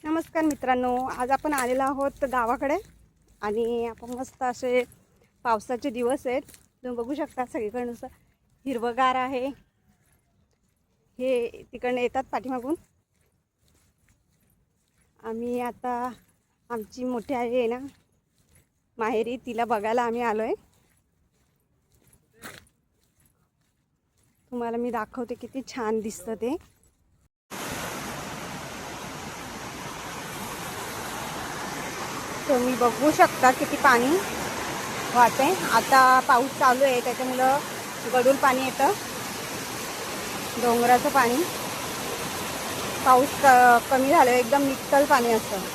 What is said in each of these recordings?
नमस्कार मित्रांनो, आज आपण आलेलो आहोत गावाकडे आणि आपण मस्त असे पावसाचे दिवस आहेत. तुम्ही बघू शकता सगळीकडे नुसतं हिरवगार आहे. हे तिकडनं येतात पाठीमागून. आम्ही आता आमची मोठी आई आहे ना माहेरी, तिला बघायला आम्ही आलोय. तुम्हाला मी दाखवते किती छान दिसतं ते. तुम्ही बघू शकता किती पाणी वाहते. आता पाऊस चालू आहे त्याच्यामुळं गडूळ पाणी येतं, डोंगराचं पाणी. पाऊस कमी झालं एकदम नितळ पाणी असतं.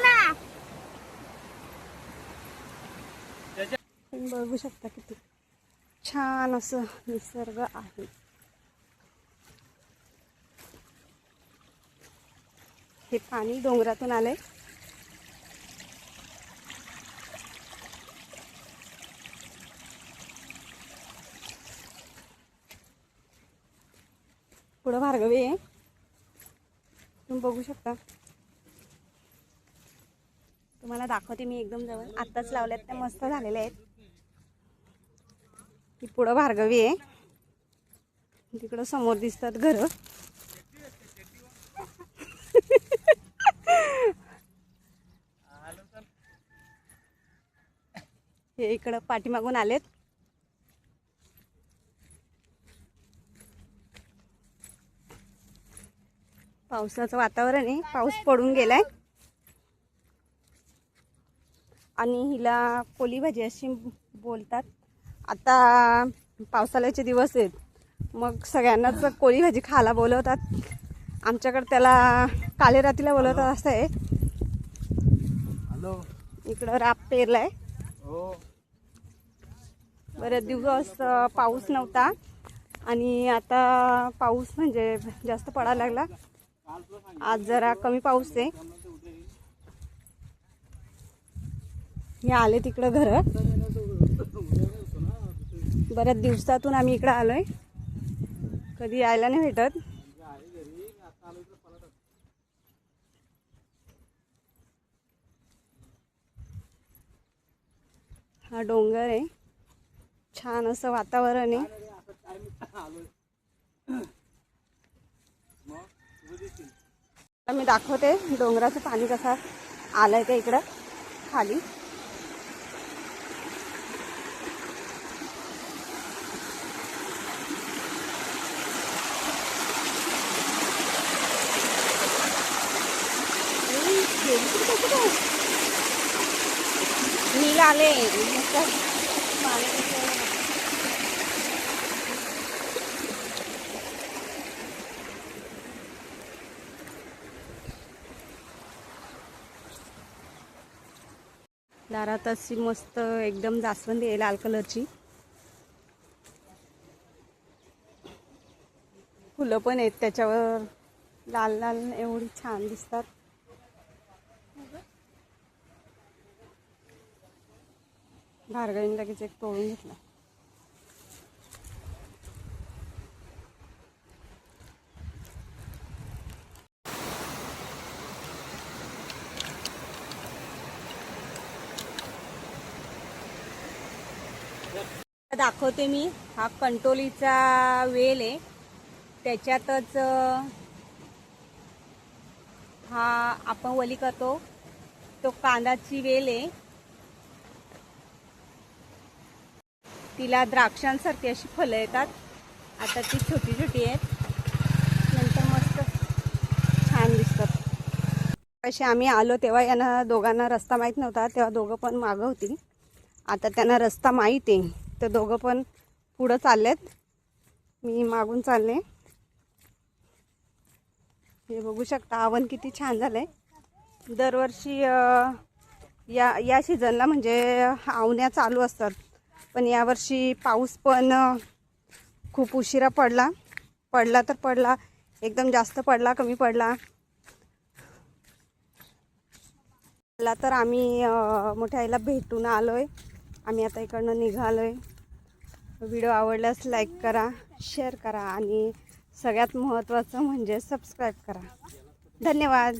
ना तुम्ही बघू शकता किती छान असं निसर्ग आहे. हे पाणी डोंगरातून आलंय. पुढं भार्गवी आहे, तुम्ही बघू शकता. तुम्हाला दाखवते मी एकदम जवळ. आत्ताच लावल्यात त्या मस्त झालेल्या आहेत. ही पुढं भार्गवी आहे, तिकडं समोर दिसतात घरं. हे इकडं पाठीमागून आलेत. पावसाचं वातावरण आहे, पाऊस पडून गेलाय. आणि हिला कोली भाजी अशी बोलतात. आता पावसाळ्याचे दिवस आहेत, मग सगळ्यांनाच कोली भाजी खायला बोलवतात. आमच्याकडे त्याला काले रातीला बोलवतात असं आहे. इकडं राप पेरलाय. बरेच दिवस पाऊस नव्हता आणि आता पाऊस म्हणजे जास्त पडायला लागला. आज जरा कमी पाऊस आहे. मी आले तिकडं घर. बऱ्याच दिवसातून आम्ही इकडं आलोय, कधी यायला नाही भेटत. हा डोंगर आहे, छान असं वातावरण आहे. मी दाखवते डोंगराचं पाणी कसं आलंय ते इकडं खाली. नील आले दारात अशी मस्त एकदम जास्वंदी आहे लाल कलरची. फुलं पण आहेत त्याच्यावर लाल लाल, एवढी छान दिसतात. भार्गवीने लगेच एक तोडून घेतला. दाखवते मी. हा कंटोलीचा वेल आहे, त्याच्यातच हा आपण वली करतो तो कांदाची वेल आहे. तिला द्राक्षांसारखी अशी फळं येतात. आता ती छोटी छोटी आहेत, नंतर मस्त छान दिसतात. असे आम्ही आलो तेव्हा यांना दोघांना रस्ता माहीत नव्हता, तेव्हा दोघं पण मागं होती. आता त्यांना रस्ता माहीत आहे, तर दोघं पण पुढं चाललेत, मी मागून चालले. हे बघू शकता आवन किती छान झालंय. दरवर्षी या सीझनला म्हणजे आवण्या चालू असतात, पण यावर्षी पाऊस पण खूप उशिरा पडला. पडला तर पडला, एकदम जास्त पडला, कमी पडला. तर आम्ही मोठ्या आईला भेटून आलोय. आम्ही आता इकडनं निघालोय. व्हिडिओ आवडल्यास लाईक करा, शेअर करा आणि सगळ्यात महत्त्वाचं म्हणजे सबस्क्राईब करा. धन्यवाद.